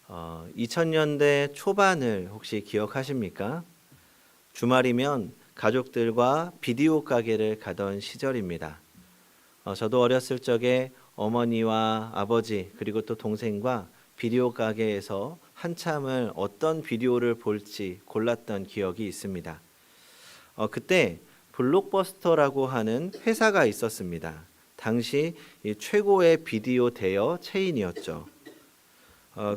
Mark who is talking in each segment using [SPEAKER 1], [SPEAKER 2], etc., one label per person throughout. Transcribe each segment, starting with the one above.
[SPEAKER 1] 2000년대 초반을 혹시 기억하십니까? 주말이면 가족들과 비디오 가게를 가던 시절입니다. 저도 어렸을 적에 어머니와 아버지 그리고 또 동생과 비디오 가게에서 한참을 어떤 비디오를 볼지 골랐던 기억이 있습니다. 그때 블록버스터라고 하는 회사가 있었습니다. 당시 이 최고의 비디오 대여 체인이었죠.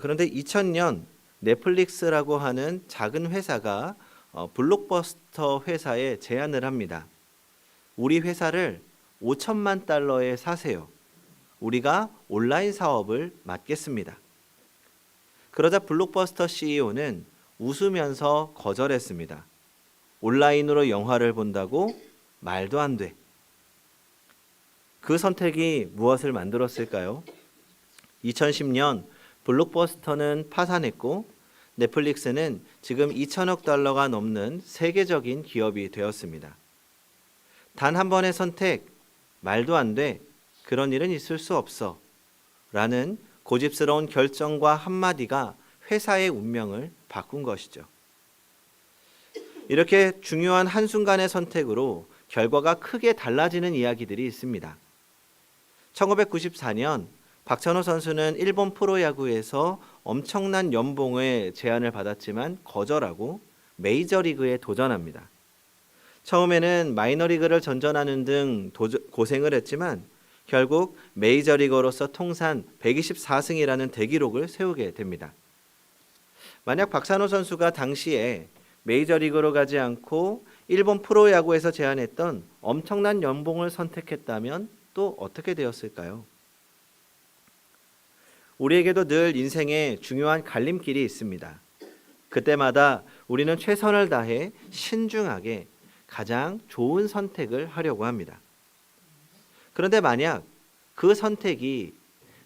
[SPEAKER 1] 그런데 2000년 넷플릭스라고 하는 작은 회사가 블록버스터 회사에 제안을 합니다. 우리 회사를 5천만 달러에 사세요. 우리가 온라인 사업을 맡겠습니다. 그러자 블록버스터 CEO는 웃으면서 거절했습니다. 온라인으로 영화를 본다고? 말도 안 돼. 그 선택이 무엇을 만들었을까요? 2010년 블록버스터는 파산했고 넷플릭스는 지금 2천억 달러가 넘는 세계적인 기업이 되었습니다. 단 한 번의 선택, 말도 안 돼, 그런 일은 있을 수 없어 라는 고집스러운 결정과 한마디가 회사의 운명을 바꾼 것이죠. 이렇게 중요한 한순간의 선택으로 결과가 크게 달라지는 이야기들이 있습니다. 1994년 박찬호 선수는 일본 프로야구에서 엄청난 연봉의 제안을 받았지만 거절하고 메이저리그에 도전합니다. 처음에는 마이너리그를 전전하는 등 고생을 했지만 결국 메이저리거로서 통산 124승이라는 대기록을 세우게 됩니다. 만약 박찬호 선수가 당시에 메이저리그로 가지 않고 일본 프로야구에서 제안했던 엄청난 연봉을 선택했다면 또 어떻게 되었을까요? 우리에게도 늘 인생에 중요한 갈림길이 있습니다. 그때마다 우리는 최선을 다해 신중하게 가장 좋은 선택을 하려고 합니다. 그런데 만약 그 선택이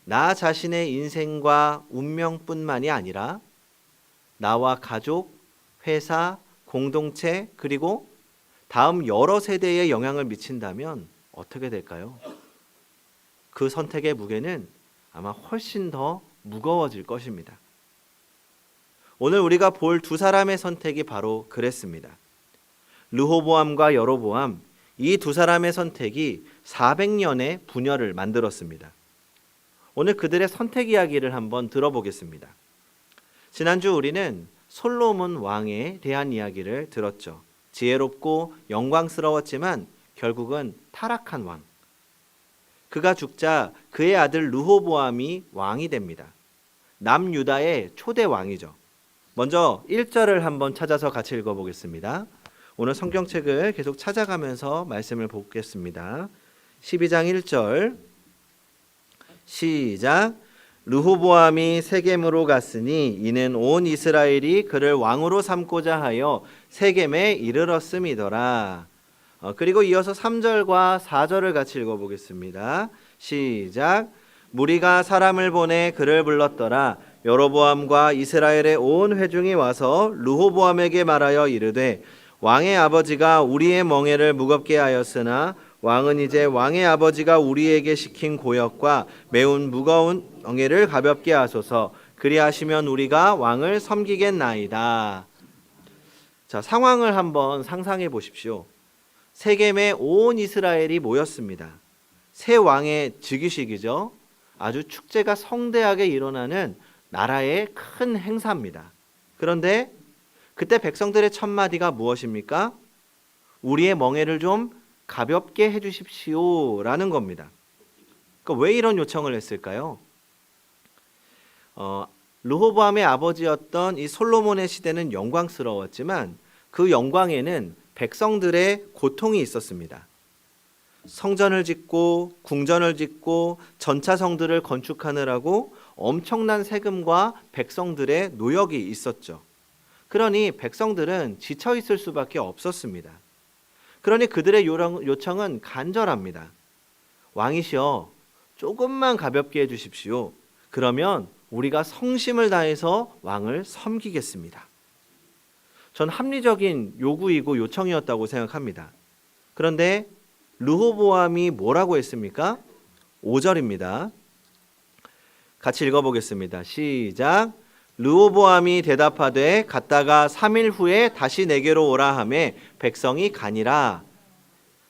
[SPEAKER 1] 나 자신의 인생과 운명뿐만이 아니라 나와 가족, 회사, 공동체 그리고 다음 여러 세대에 영향을 미친다면 어떻게 될까요? 그 선택의 무게는 아마 훨씬 더 무거워질 것입니다. 오늘 우리가 볼 두 사람의 선택이 바로 그랬습니다. 르호보암과 여로보암, 이 두 사람의 선택이 400년의 분열을 만들었습니다. 오늘 그들의 선택 이야기를 한번 들어보겠습니다. 지난주 우리는 솔로몬 왕에 대한 이야기를 들었죠. 지혜롭고 영광스러웠지만 결국은 타락한 왕. 그가 죽자 그의 아들 르호보암이 왕이 됩니다. 남유다의 초대 왕이죠. 먼저 1절을 한번 찾아서 같이 읽어보겠습니다. 오늘 성경책을 계속 찾아가면서 말씀을 보겠습니다. 12장 1절 시작. 르호보암이 세겜으로 갔으니 이는 온 이스라엘이 그를 왕으로 삼고자 하여 세겜에 이르렀음이더라. 그리고 이어서 3절과 4절을 같이 읽어보겠습니다. 시작. 무리가 사람을 보내 그를 불렀더라. 여로보암과 이스라엘의 온 회중이 와서 르호보암에게 말하여 이르되 왕의 아버지가 우리의 멍에를 무겁게 하였으나 왕은 이제 왕의 아버지가 우리에게 시킨 고역과 매운 무거운 멍에를 가볍게 하소서. 그리하시면 우리가 왕을 섬기겠나이다. 자, 상황을 한번 상상해 보십시오. 세겜에 온 이스라엘이 모였습니다. 새 왕의 즉위식이죠. 아주 축제가 성대하게 일어나는 나라의 큰 행사입니다. 그런데 그때 백성들의 첫 마디가 무엇입니까? 우리의 멍에를 좀 가볍게 해주십시오 라는 겁니다. 그러니까 왜 이런 요청을 했을까요? 르호보암의 아버지였던 이 솔로몬의 시대는 영광스러웠지만 그 영광에는 백성들의 고통이 있었습니다. 성전을 짓고 궁전을 짓고 전차성들을 건축하느라고 엄청난 세금과 백성들의 노역이 있었죠. 그러니 백성들은 지쳐 있을 수밖에 없었습니다. 그러니 그들의 요청은 간절합니다. 왕이시여, 조금만 가볍게 해주십시오. 그러면 우리가 성심을 다해서 왕을 섬기겠습니다. 전 합리적인 요구이고 요청이었다고 생각합니다. 그런데 르호보암이 뭐라고 했습니까? 5절입니다. 같이 읽어보겠습니다. 시작. 르호보암이 대답하되 갔다가 3일 후에 다시 내게로 오라 하매 백성이 가니라.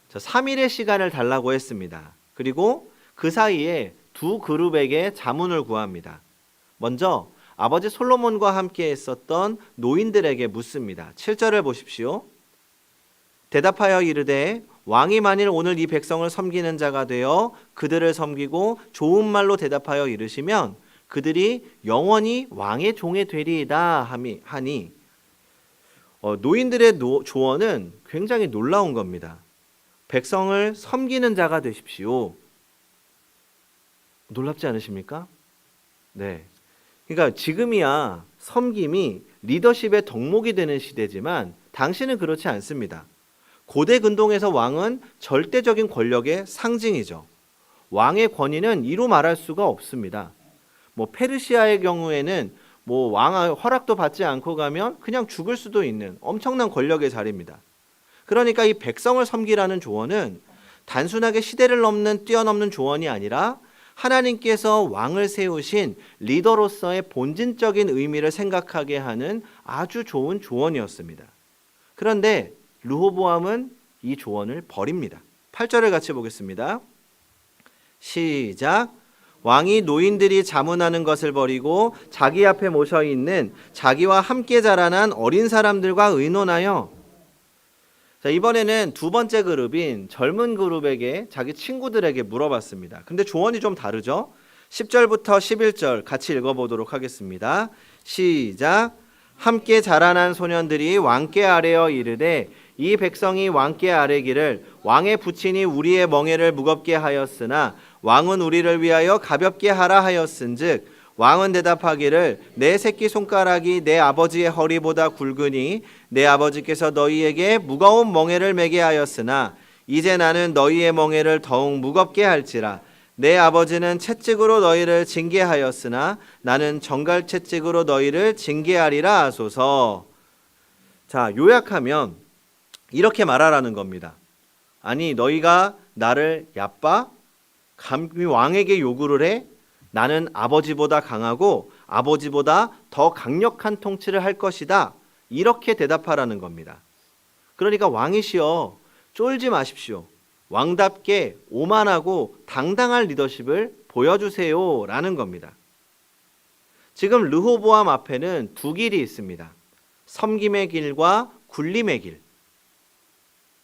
[SPEAKER 1] 3일의 시간을 달라고 했습니다. 그리고 그 사이에 두 그룹에게 자문을 구합니다. 먼저 아버지 솔로몬과 함께 있었던 노인들에게 묻습니다. 7절을 보십시오. 대답하여 이르되 왕이 만일 오늘 이 백성을 섬기는 자가 되어 그들을 섬기고 좋은 말로 대답하여 이르시면 그들이 영원히 왕의 종이 되리이다 하니 노인들의 조언은 굉장히 놀라운 겁니다. 백성을 섬기는 자가 되십시오. 놀랍지 않으십니까? 네. 그러니까 지금이야 섬김이 리더십의 덕목이 되는 시대지만 당시는 그렇지 않습니다. 고대 근동에서 왕은 절대적인 권력의 상징이죠. 왕의 권위는 이루 말할 수가 없습니다. 페르시아의 경우에는 왕의 허락도 받지 않고 가면 그냥 죽을 수도 있는 엄청난 권력의 자리입니다. 그러니까 이 백성을 섬기라는 조언은 단순하게 시대를 뛰어넘는 조언이 아니라 하나님께서 왕을 세우신 리더로서의 본질적인 의미를 생각하게 하는 아주 좋은 조언이었습니다. 그런데 르호보암은 이 조언을 버립니다. 8절을 같이 보겠습니다. 시작. 왕이 노인들이 자문하는 것을 버리고 자기 앞에 모셔 있는 자기와 함께 자라난 어린 사람들과 의논하여. 이번에는 두 번째 그룹인 젊은 그룹에게 자기 친구들에게 물어봤습니다. 근데 조언이 좀 다르죠? 10절부터 11절 같이 읽어보도록 하겠습니다. 시작. 함께 자라난 소년들이 왕께 아뢰어 이르되 이 백성이 왕께 아뢰기를 왕의 부친이 우리의 멍에를 무겁게 하였으나 왕은 우리를 위하여 가볍게 하라 하였은즉 왕은 대답하기를 내 새끼 손가락이 내 아버지의 허리보다 굵으니 내 아버지께서 너희에게 무거운 멍에를 매게 하였으나 이제 나는 너희의 멍에를 더욱 무겁게 할지라. 내 아버지는 채찍으로 너희를 징계하였으나 나는 정갈 채찍으로 너희를 징계하리라 하소서. 자, 요약하면 이렇게 말하라는 겁니다. 아니 너희가 나를 얕봐? 감히 왕에게 요구를 해? 나는 아버지보다 강하고 아버지보다 더 강력한 통치를 할 것이다. 이렇게 대답하라는 겁니다. 그러니까 왕이시여 쫄지 마십시오. 왕답게 오만하고 당당한 리더십을 보여주세요 라는 겁니다. 지금 르호보암 앞에는 두 길이 있습니다. 섬김의 길과 굴림의 길.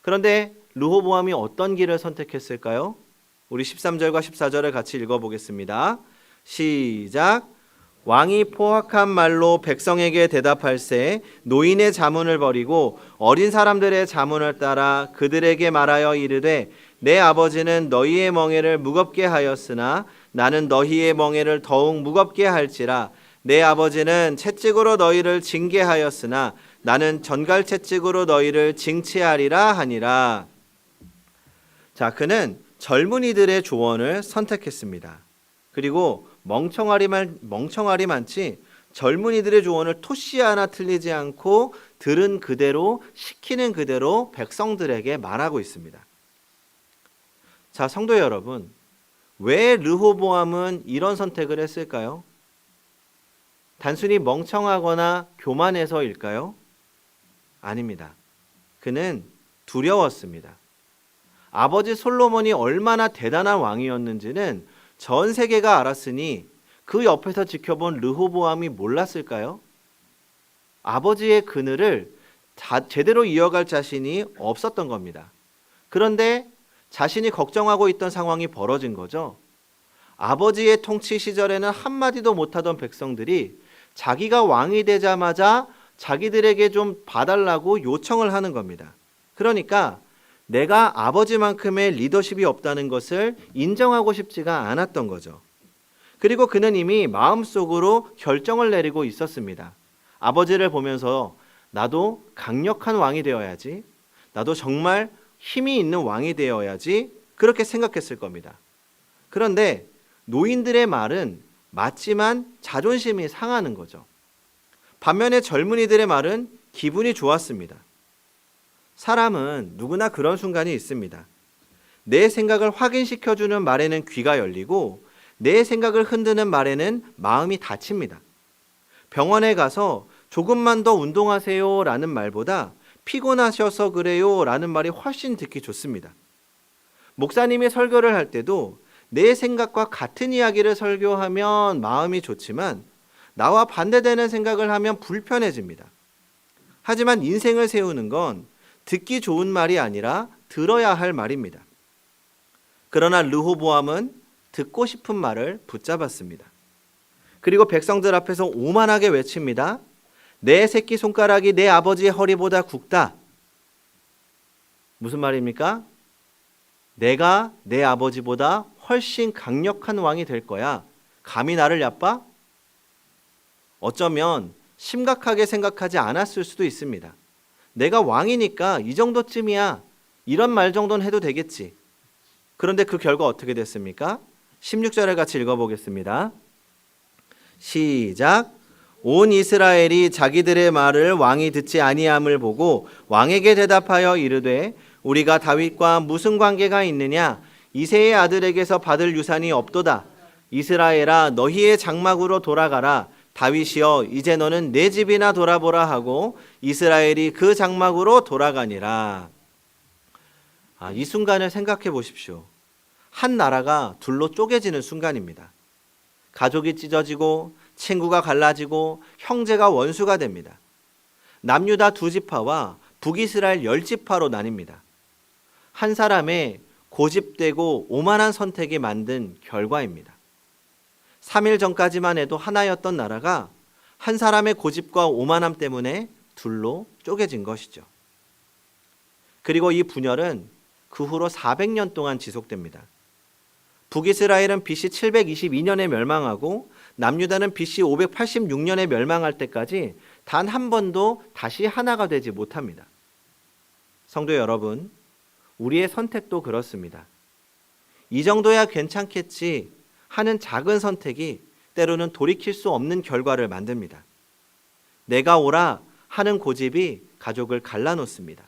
[SPEAKER 1] 그런데 르호보암이 어떤 길을 선택했을까요? 우리 13절과 14절을 같이 읽어보겠습니다. 시작. 왕이 포악한 말로 백성에게 대답할세 노인의 자문을 버리고 어린 사람들의 자문을 따라 그들에게 말하여 이르되 내 아버지는 너희의 멍에를 무겁게 하였으나 나는 너희의 멍에를 더욱 무겁게 할지라. 내 아버지는 채찍으로 너희를 징계하였으나 나는 전갈 채찍으로 너희를 징치하리라 하니라. 자, 그는 젊은이들의 조언을 선택했습니다. 그리고 멍청아리 많지 젊은이들의 조언을 토시 하나 틀리지 않고 들은 그대로 시키는 그대로 백성들에게 말하고 있습니다. 자, 성도 여러분, 왜 르호보암은 이런 선택을 했을까요? 단순히 멍청하거나 교만해서일까요? 아닙니다. 그는 두려웠습니다. 아버지 솔로몬이 얼마나 대단한 왕이었는지는 전 세계가 알았으니 그 옆에서 지켜본 르호보암이 몰랐을까요? 아버지의 그늘을 제대로 이어갈 자신이 없었던 겁니다. 그런데 자신이 걱정하고 있던 상황이 벌어진 거죠. 아버지의 통치 시절에는 한마디도 못하던 백성들이 자기가 왕이 되자마자 자기들에게 좀 봐달라고 요청을 하는 겁니다. 그러니까 내가 아버지만큼의 리더십이 없다는 것을 인정하고 싶지가 않았던 거죠. 그리고 그는 이미 마음속으로 결정을 내리고 있었습니다. 아버지를 보면서 나도 강력한 왕이 되어야지, 나도 정말 힘이 있는 왕이 되어야지, 그렇게 생각했을 겁니다. 그런데 노인들의 말은 맞지만 자존심이 상하는 거죠. 반면에 젊은이들의 말은 기분이 좋았습니다. 사람은 누구나 그런 순간이 있습니다. 내 생각을 확인시켜주는 말에는 귀가 열리고 내 생각을 흔드는 말에는 마음이 닫힙니다. 병원에 가서 조금만 더 운동하세요 라는 말보다 피곤하셔서 그래요 라는 말이 훨씬 듣기 좋습니다. 목사님이 설교를 할 때도 내 생각과 같은 이야기를 설교하면 마음이 좋지만 나와 반대되는 생각을 하면 불편해집니다. 하지만 인생을 세우는 건 듣기 좋은 말이 아니라 들어야 할 말입니다. 그러나 르호보암은 듣고 싶은 말을 붙잡았습니다. 그리고 백성들 앞에서 오만하게 외칩니다. 내 새끼손가락이 내 아버지의 허리보다 굵다. 무슨 말입니까? 내가 내 아버지보다 훨씬 강력한 왕이 될 거야. 감히 나를 얕봐? 어쩌면 심각하게 생각하지 않았을 수도 있습니다. 내가 왕이니까 이 정도쯤이야. 이런 말 정도는 해도 되겠지. 그런데 그 결과 어떻게 됐습니까? 16절을 같이 읽어보겠습니다. 시작. 온 이스라엘이 자기들의 말을 왕이 듣지 아니함을 보고 왕에게 대답하여 이르되 우리가 다윗과 무슨 관계가 있느냐? 이새의 아들에게서 받을 유산이 없도다. 이스라엘아 너희의 장막으로 돌아가라. 다윗이여 이제 너는 내 집이나 돌아보라 하고 이스라엘이 그 장막으로 돌아가니라. 이 순간을 생각해 보십시오. 한 나라가 둘로 쪼개지는 순간입니다. 가족이 찢어지고 친구가 갈라지고 형제가 원수가 됩니다. 남유다 두 지파와 북이스라엘 10지파로 나뉩니다. 한 사람의 고집되고 오만한 선택이 만든 결과입니다. 3일 전까지만 해도 하나였던 나라가 한 사람의 고집과 오만함 때문에 둘로 쪼개진 것이죠. 그리고 이 분열은 그 후로 400년 동안 지속됩니다. 북이스라엘은 BC 722년에 멸망하고 남유다는 BC 586년에 멸망할 때까지 단 한 번도 다시 하나가 되지 못합니다. 성도 여러분, 우리의 선택도 그렇습니다. 이 정도야 괜찮겠지 하는 작은 선택이 때로는 돌이킬 수 없는 결과를 만듭니다. 내가 옳아 하는 고집이 가족을 갈라놓습니다.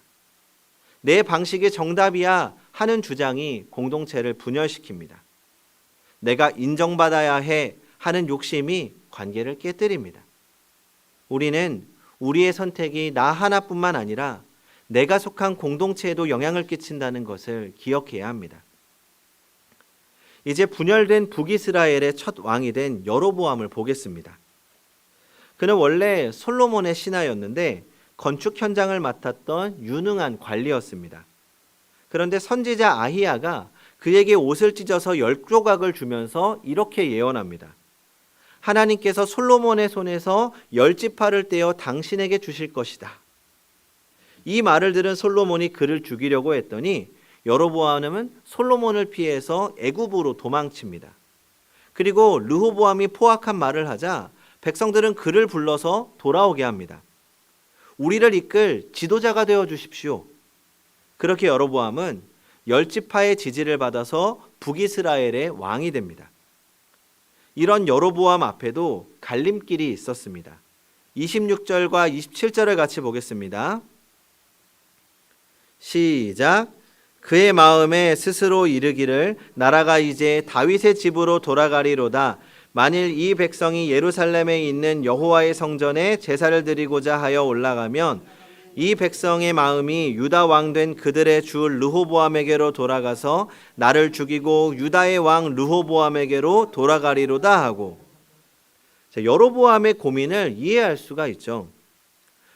[SPEAKER 1] 내 방식이 정답이야 하는 주장이 공동체를 분열시킵니다. 내가 인정받아야 해 하는 욕심이 관계를 깨뜨립니다. 우리는 우리의 선택이 나 하나뿐만 아니라 내가 속한 공동체에도 영향을 끼친다는 것을 기억해야 합니다. 이제 분열된 북이스라엘의 첫 왕이 된 여로보암을 보겠습니다. 그는 원래 솔로몬의 신하였는데 건축 현장을 맡았던 유능한 관리였습니다. 그런데 선지자 아히야가 그에게 옷을 찢어서 10조각을 주면서 이렇게 예언합니다. 하나님께서 솔로몬의 손에서 10지파를 떼어 당신에게 주실 것이다. 이 말을 들은 솔로몬이 그를 죽이려고 했더니 여로보암은 솔로몬을 피해서 애굽으로 도망칩니다. 그리고 르호보암이 포악한 말을 하자 백성들은 그를 불러서 돌아오게 합니다. 우리를 이끌 지도자가 되어 주십시오. 그렇게 여로보암은 10지파의 지지를 받아서 북이스라엘의 왕이 됩니다. 이런 여로보암 앞에도 갈림길이 있었습니다. 26절과 27절을 같이 보겠습니다. 시작. 그의 마음에 스스로 이르기를 나라가 이제 다윗의 집으로 돌아가리로다. 만일 이 백성이 예루살렘에 있는 여호와의 성전에 제사를 드리고자 하여 올라가면 이 백성의 마음이 유다 왕 된 그들의 주 르호보암에게로 돌아가서 나를 죽이고 유다의 왕 르호보암에게로 돌아가리로다 하고. 여로보암의 고민을 이해할 수가 있죠.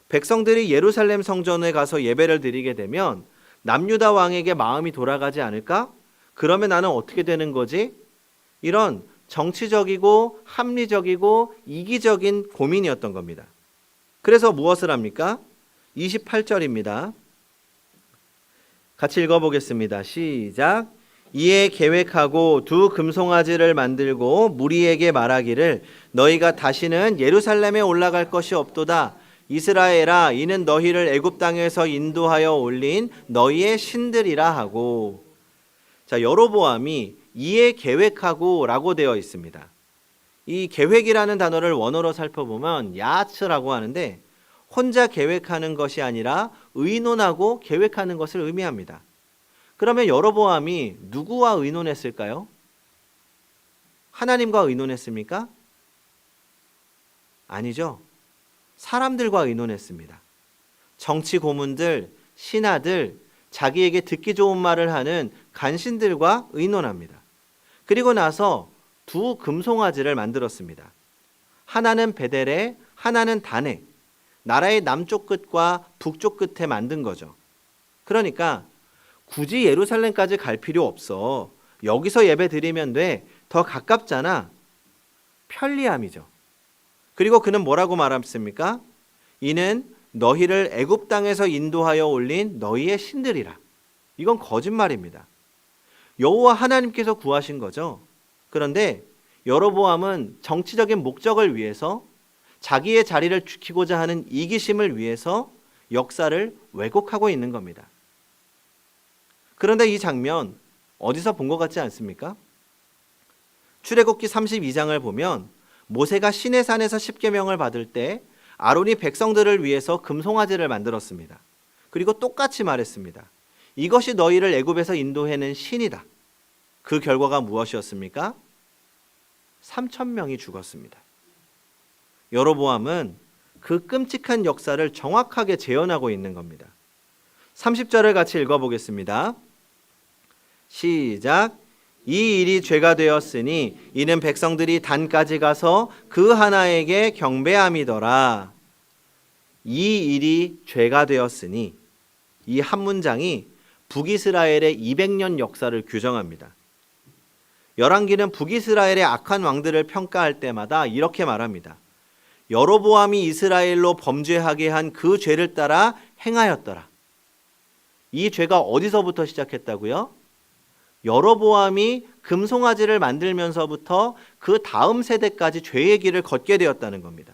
[SPEAKER 1] 백성들이 예루살렘 성전에 가서 예배를 드리게 되면 남유다 왕에게 마음이 돌아가지 않을까? 그러면 나는 어떻게 되는 거지? 이런 정치적이고 합리적이고 이기적인 고민이었던 겁니다. 그래서 무엇을 합니까? 28절입니다. 같이 읽어보겠습니다. 시작. 이에 계획하고 두 금송아지를 만들고 무리에게 말하기를 너희가 다시는 예루살렘에 올라갈 것이 없도다. 이스라엘아 이는 너희를 애굽 땅에서 인도하여 올린 너희의 신들이라 하고. 자, 여로보암이 이에 계획하고 라고 되어 있습니다. 이 계획이라는 단어를 원어로 살펴보면 야츠라고 하는데 혼자 계획하는 것이 아니라 의논하고 계획하는 것을 의미합니다. 그러면 여로보암이 누구와 의논했을까요? 하나님과 의논했습니까? 아니죠. 사람들과 의논했습니다. 정치 고문들, 신하들, 자기에게 듣기 좋은 말을 하는 간신들과 의논합니다. 그리고 나서 두 금송아지를 만들었습니다. 하나는 베델에, 하나는 단에, 나라의 남쪽 끝과 북쪽 끝에 만든 거죠. 그러니까 굳이 예루살렘까지 갈 필요 없어. 여기서 예배 드리면 돼. 더 가깝잖아. 편리함이죠. 그리고 그는 뭐라고 말했습니까? 이는 너희를 애굽 땅에서 인도하여 올린 너희의 신들이라. 이건 거짓말입니다. 여호와 하나님께서 구하신 거죠. 그런데 여로보암은 정치적인 목적을 위해서 자기의 자리를 지키고자 하는 이기심을 위해서 역사를 왜곡하고 있는 겁니다. 그런데 이 장면 어디서 본 것 같지 않습니까? 출애굽기 32장을 보면 모세가 시내산에서 십계명을 받을 때 아론이 백성들을 위해서 금송아지를 만들었습니다. 그리고 똑같이 말했습니다. 이것이 너희를 애굽에서 인도해낸 신이다. 그 결과가 무엇이었습니까? 3,000명이 죽었습니다. 여로보암은 그 끔찍한 역사를 정확하게 재현하고 있는 겁니다. 30절을 같이 읽어보겠습니다. 시작. 이 일이 죄가 되었으니 이는 백성들이 단까지 가서 그 하나에게 경배함이더라. 이 일이 죄가 되었으니, 이 한 문장이 북이스라엘의 200년 역사를 규정합니다. 열왕기는 북이스라엘의 악한 왕들을 평가할 때마다 이렇게 말합니다. 여로보암이 이스라엘로 범죄하게 한 그 죄를 따라 행하였더라. 이 죄가 어디서부터 시작했다고요? 여로보암이 금송아지를 만들면서부터 그 다음 세대까지 죄의 길을 걷게 되었다는 겁니다.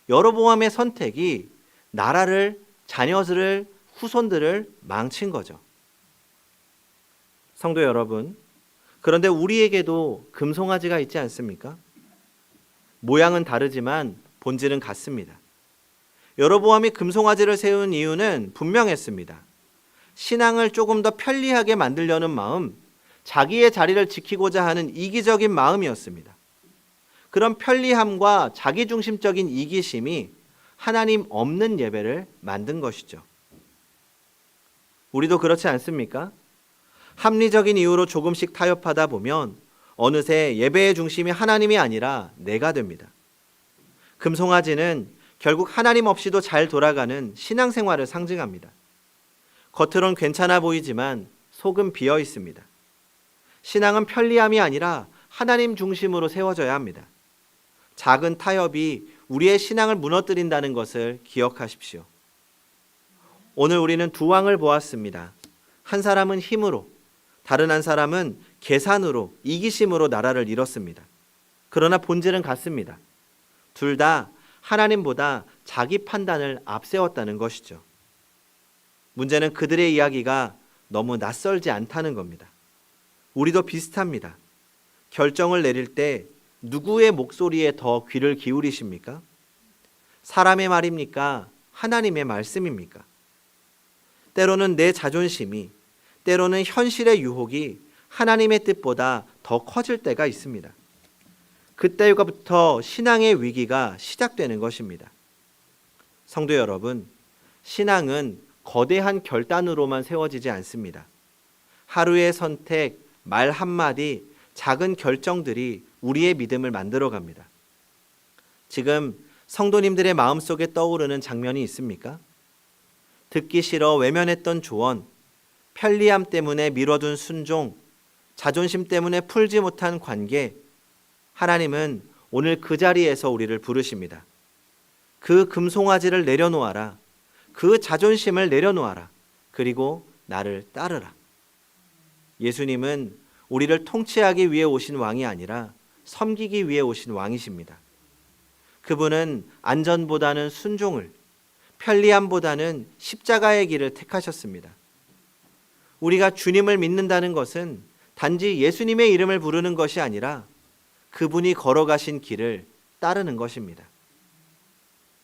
[SPEAKER 1] 여로보암의 선택이 나라를, 자녀들을, 후손들을 망친 거죠. 성도 여러분, 그런데 우리에게도 금송아지가 있지 않습니까? 모양은 다르지만 본질은 같습니다. 여로보암이 금송아지를 세운 이유는 분명했습니다. 신앙을 조금 더 편리하게 만들려는 마음, 자기의 자리를 지키고자 하는 이기적인 마음이었습니다. 그런 편리함과 자기중심적인 이기심이 하나님 없는 예배를 만든 것이죠. 우리도 그렇지 않습니까? 합리적인 이유로 조금씩 타협하다 보면 어느새 예배의 중심이 하나님이 아니라 내가 됩니다. 금송아지는 결국 하나님 없이도 잘 돌아가는 신앙생활을 상징합니다. 겉으론 괜찮아 보이지만 속은 비어 있습니다. 신앙은 편리함이 아니라 하나님 중심으로 세워져야 합니다. 작은 타협이 우리의 신앙을 무너뜨린다는 것을 기억하십시오. 오늘 우리는 두 왕을 보았습니다. 한 사람은 힘으로, 다른 한 사람은 계산으로, 이기심으로 나라를 잃었습니다. 그러나 본질은 같습니다. 둘 다 하나님보다 자기 판단을 앞세웠다는 것이죠. 문제는 그들의 이야기가 너무 낯설지 않다는 겁니다. 우리도 비슷합니다. 결정을 내릴 때 누구의 목소리에 더 귀를 기울이십니까? 사람의 말입니까? 하나님의 말씀입니까? 때로는 내 자존심이, 때로는 현실의 유혹이 하나님의 뜻보다 더 커질 때가 있습니다. 그때부터 신앙의 위기가 시작되는 것입니다. 성도 여러분, 신앙은 거대한 결단으로만 세워지지 않습니다. 하루의 선택, 말 한마디, 작은 결정들이 우리의 믿음을 만들어 갑니다. 지금 성도님들의 마음속에 떠오르는 장면이 있습니까? 듣기 싫어 외면했던 조언, 편리함 때문에 미뤄둔 순종, 자존심 때문에 풀지 못한 관계, 하나님은 오늘 그 자리에서 우리를 부르십니다. 그 금송아지를 내려놓아라. 그 자존심을 내려놓아라. 그리고 나를 따르라. 예수님은 우리를 통치하기 위해 오신 왕이 아니라 섬기기 위해 오신 왕이십니다. 그분은 안전보다는 순종을, 편리함보다는 십자가의 길을 택하셨습니다. 우리가 주님을 믿는다는 것은 단지 예수님의 이름을 부르는 것이 아니라 그분이 걸어가신 길을 따르는 것입니다.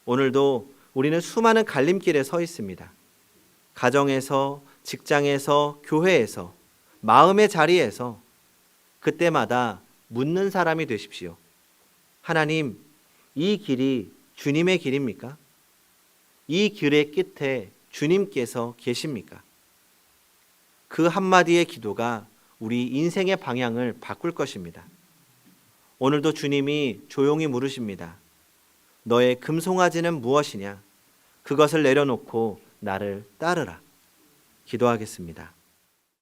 [SPEAKER 1] 오늘도 우리는 수많은 갈림길에 서 있습니다. 가정에서, 직장에서, 교회에서, 마음의 자리에서 그때마다 묻는 사람이 되십시오. 하나님, 이 길이 주님의 길입니까? 이 길의 끝에 주님께서 계십니까? 그 한마디의 기도가 우리 인생의 방향을 바꿀 것입니다. 오늘도 주님이 조용히 물으십니다. 너의 금송아지는 무엇이냐? 그것을 내려놓고 나를 따르라. 기도하겠습니다.